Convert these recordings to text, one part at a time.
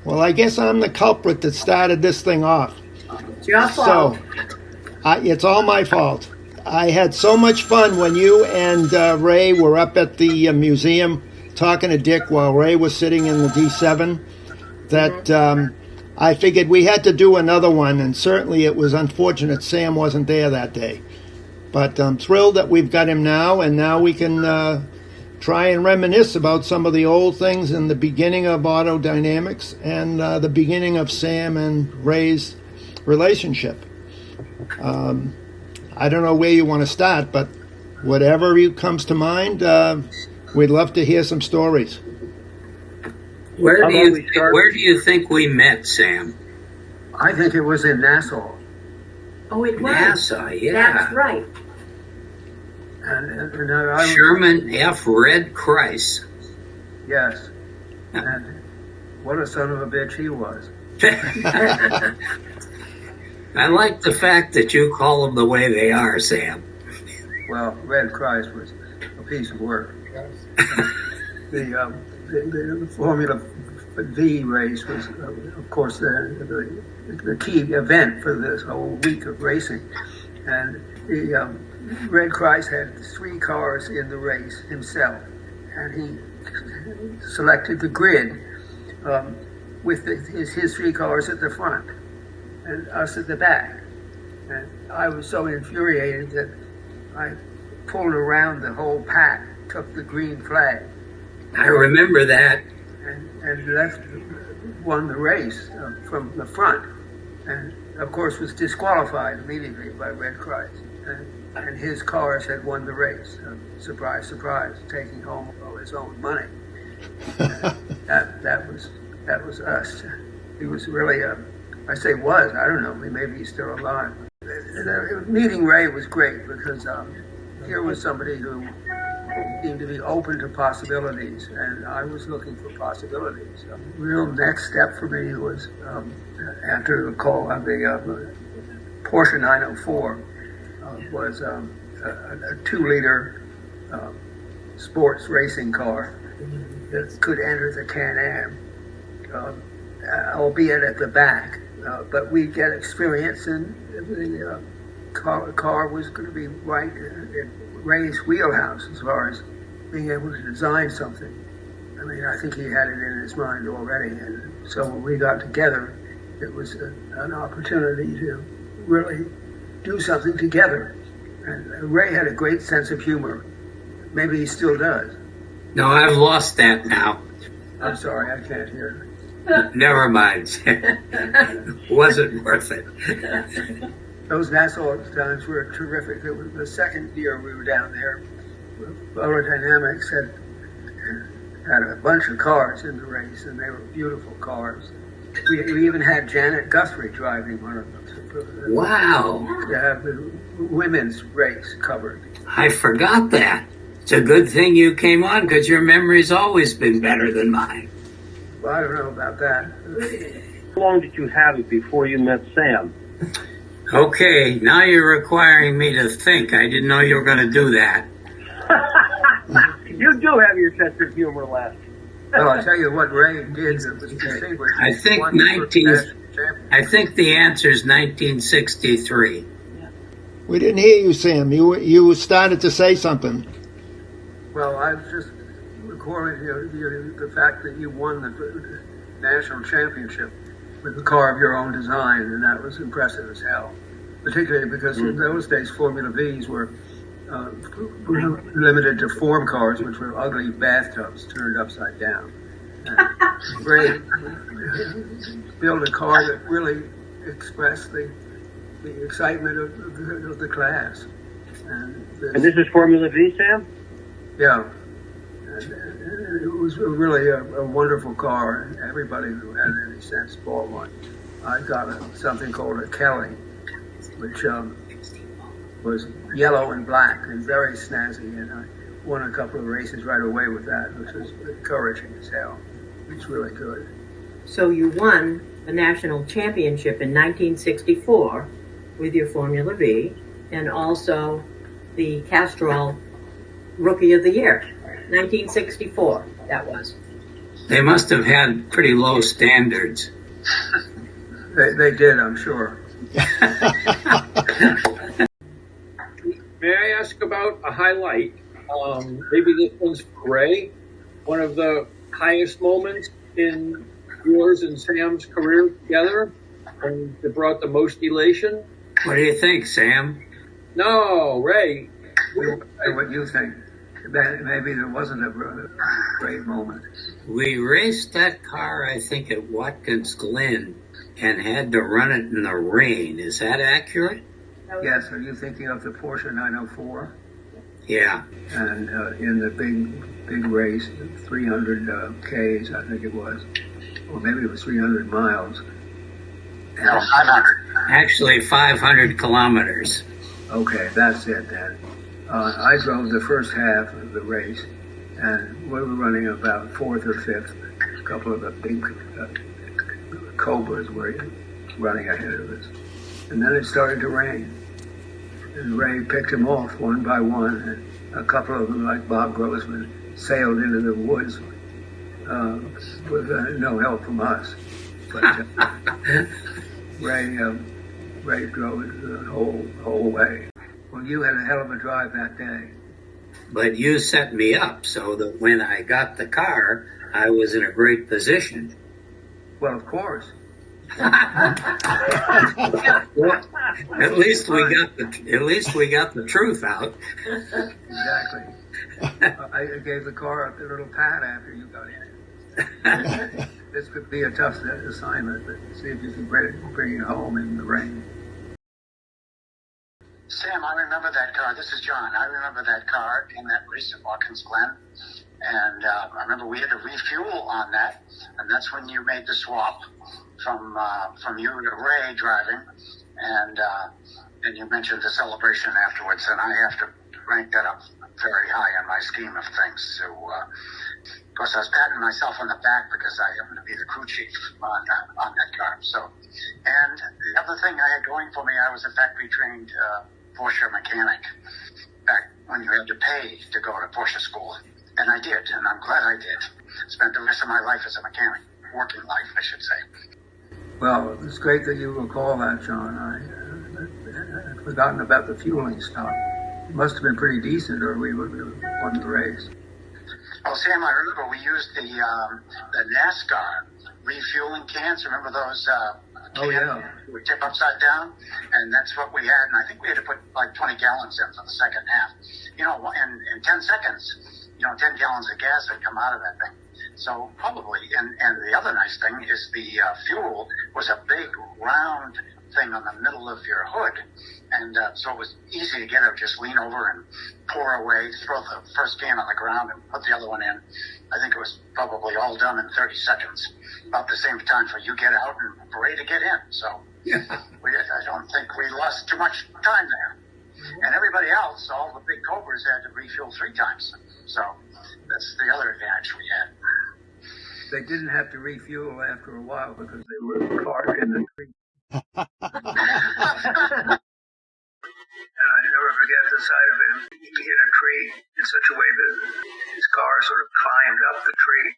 Well, I guess I'm the culprit that started this thing off. It's your fault. It's all my fault. I had so much fun when you and Ray were up at the museum talking to Dick while Ray was sitting in the D7 that I figured we had to do another one, and certainly it was unfortunate Sam wasn't there that day. But I'm thrilled that we've got him now, and now we can try and reminisce about some of the old things in the beginning of Autodynamics and the beginning of Sam and Ray's relationship. I don't know where you want to start, but whatever comes to mind, we'd love to hear some stories. Where do you think we met, Sam? I think it was in Nassau. Oh, it was. Nassau, yeah. That's right. And I Sherman F. Red Kreis. Yes. And what a son of a bitch he was. I like the fact that you call them the way they are, Sam. Well, Red Kreis was a piece of work. The Formula V race was, of course, the key event for this whole week of racing. And the Red Kreis had 3 cars in the race himself, and he selected the grid with his 3 cars at the front and us at the back. And I was so infuriated that I pulled around the whole pack, took the green flag. I remember that. And won the race from the front. And, of course, was disqualified immediately by Red Kreis. And his cars had won the race. Surprise, surprise, taking home all his own money. That was us. He was really I say was, I don't know, maybe he's still alive. Meeting Ray was great because here was somebody who seemed to be open to possibilities, and I was looking for possibilities. The real next step for me was after the call on the Porsche 904 was a 2-liter sports racing car that could enter the Can-Am, albeit at the back. But we'd get experience, and the car was going to be right in Ray's wheelhouse as far as being able to design something. I mean, I think he had it in his mind already. And so when we got together, it was an opportunity to really do something together. And Ray had a great sense of humor. Maybe he still does. No, I've lost that now. I'm sorry, I can't hear. Never mind. Wasn't worth it. Those Nassau times were terrific. It was the second year we were down there. Autodynamics had a bunch of cars in the race, and they were beautiful cars. We even had Janet Guthrie driving one of them. Wow. To have the women's race covered. I forgot that. It's a good thing you came on, because your memory's always been better than mine. Well, I don't know about that. How long did you have it before you met Sam? Okay, now you're requiring me to think. I didn't know you were going to do that. You do have your sense of humor left. Well, I'll tell you what Ray did that was distinguished. I think the answer is 1963. We didn't hear you, Sam. You started to say something. Well, I was just recalling the fact that you won the national championship with a car of your own design, and that was impressive as hell. Particularly because in those days, Formula Vs were limited to form cars, which were ugly bathtubs turned upside down. Ray built a car that really expressed the excitement of the class. And this is Formula V, Sam? Yeah. And it was really a wonderful car, and everybody who had any sense bought one. I got something called a Kelly, which was yellow and black and very snazzy, and I won a couple of races right away with that, which was encouraging as hell. It's really good. So you won the national championship in 1964 with your Formula V, and also the Castrol Rookie of the Year, 1964, that was. They must have had pretty low standards. They did, I'm sure. May I ask about a highlight? Maybe this one's for Ray. One of the highest moments in yours and Sam's career together, and that brought the most elation. What do you think, Sam? No, Ray. What you think? Maybe there wasn't a great moment. We raced that car, I think, at Watkins, Glen, and had to run it in the rain. Is that accurate? Yes, are you thinking of the Porsche 904? Yeah. And in the big race, 300 Ks, I think it was, or maybe it was 300 miles. No, 500. Actually, 500 kilometers. Okay, that's it then. I drove the first half of the race, and we were running about fourth or fifth. A couple of the big Cobras were running ahead of us. And then it started to rain. And Ray picked them off one by one, and a couple of them, like Bob Grossman, sailed into the woods with no help from us. But Ray drove it the whole way. Well, you had a hell of a drive that day. But you set me up so that when I got the car, I was in a great position. Well, of course. Well, at least we got the truth out. Exactly. I gave the car a little pat after you got in. This could be a tough assignment, but see if you can bring it home in the rain. Sam, I remember that car. This is John. I remember that car in that race at Watkins Glen. And I remember we had to refuel on that. And that's when you made the swap from you to Ray driving. And you mentioned the celebration afterwards. And I have to rank that up very high on my scheme of things. So, of course, I was patting myself on the back because I happened to be the crew chief on that car. So, and the other thing I had going for me, I was a factory trained Porsche mechanic back when you had to pay to go to Porsche school. And I did, and I'm glad I did. Spent the rest of my life as a mechanic, working life, I should say. Well, it's great that you recall that, John. I had forgotten about the fueling stuff. It must have been pretty decent, or we would have won the race. Oh, Sam, I remember we used the NASCAR refueling cans. Remember those? Oh, yeah. We tip upside down, and that's what we had. And I think we had to put like 20 gallons in for the second half. You know, in 10 seconds, 10 gallons of gas would come out of that thing. So probably, and the other nice thing is the fuel was a big round thing on the middle of your hood. And so it was easy to get it. Just lean over and pour away, throw the first can on the ground and put the other one in. I think it was probably all done in 30 seconds, about the same time for you get out and Ray to get in. So Yeah. I don't think we lost too much time there. And everybody else, all the big Cobras had to refuel 3 times. So that's the other advantage we had. They didn't have to refuel after a while because they were parked in the tree. And I never forget the sight of him. He hit a tree in such a way that his car sort of climbed up the tree.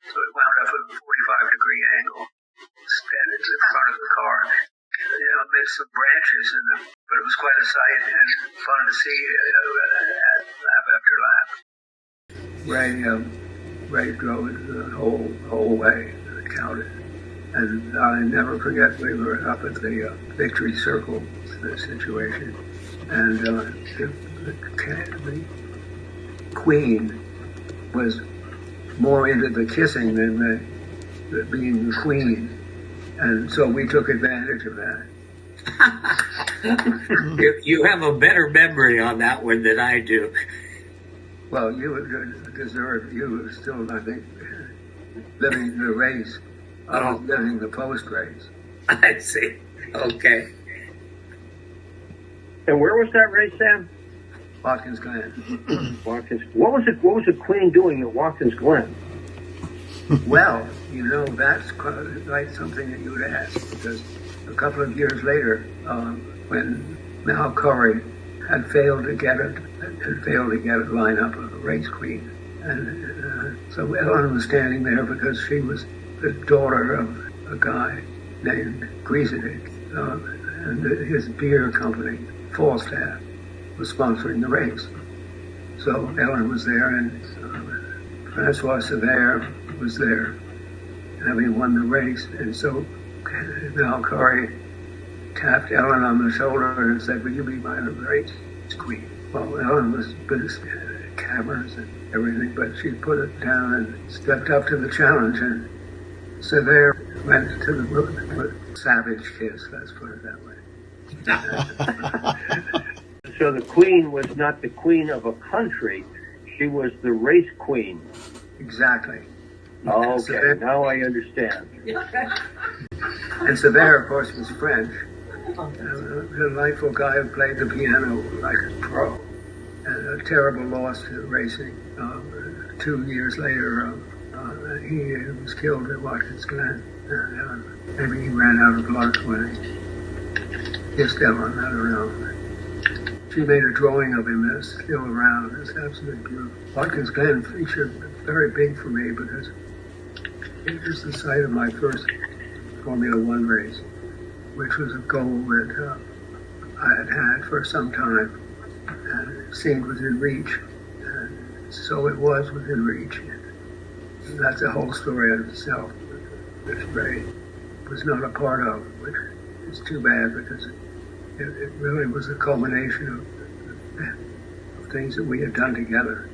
So it wound up at a 45-degree angle. And it's in front of the car. There's some branches in them, but it was quite a sight and fun to see lap after lap. Ray drove it the whole way, counted. And I never forget, we were up at the Victory Circle situation, and the Queen was more into the kissing than the being the Queen, and so we took advantage of that. You have a better memory on that one than I do. Well, you were still, I think, living the race. I was living the post-race. I see. Okay. And where was that race, Sam? Watkins Glen. Watkins. What was the Queen doing at Watkins Glen? Well, that's quite something that you would ask, because a couple of years later, when Mal Curry had failed to get a lineup of the race queen, and So Ellen was standing there because she was the daughter of a guy named Grimaldi, and his beer company, Falstaff, was sponsoring the race. So Ellen was there, and Francois Sever was there, having won the race. And so Val Curry tapped Ellen on the shoulder and said, "Will you be my race queen?" Well, Ellen was busy cameras and everything, but she put it down and stepped up to the challenge, and Sever went to the with savage kiss, let's put it that way. So the queen was not the queen of a country, she was the race queen. Exactly. Oh, okay, Sever, now I understand. and Sever, of course, was French. A delightful guy who played the piano like a pro. And a terrible loss to racing. 2 years later, he was killed at Watkins, Glen. Maybe he ran out of luck when he kissed Ellen, I don't know. She made a drawing of him that's still around. It's absolutely beautiful. Watkins Glen featured very big for me because it was the site of my first Formula One race, which was a goal that I had had for some time. And it seemed within reach, and so it was within reach. And that's a whole story in itself, which Ray was not a part of, which is too bad because it really was a culmination of things that we had done together.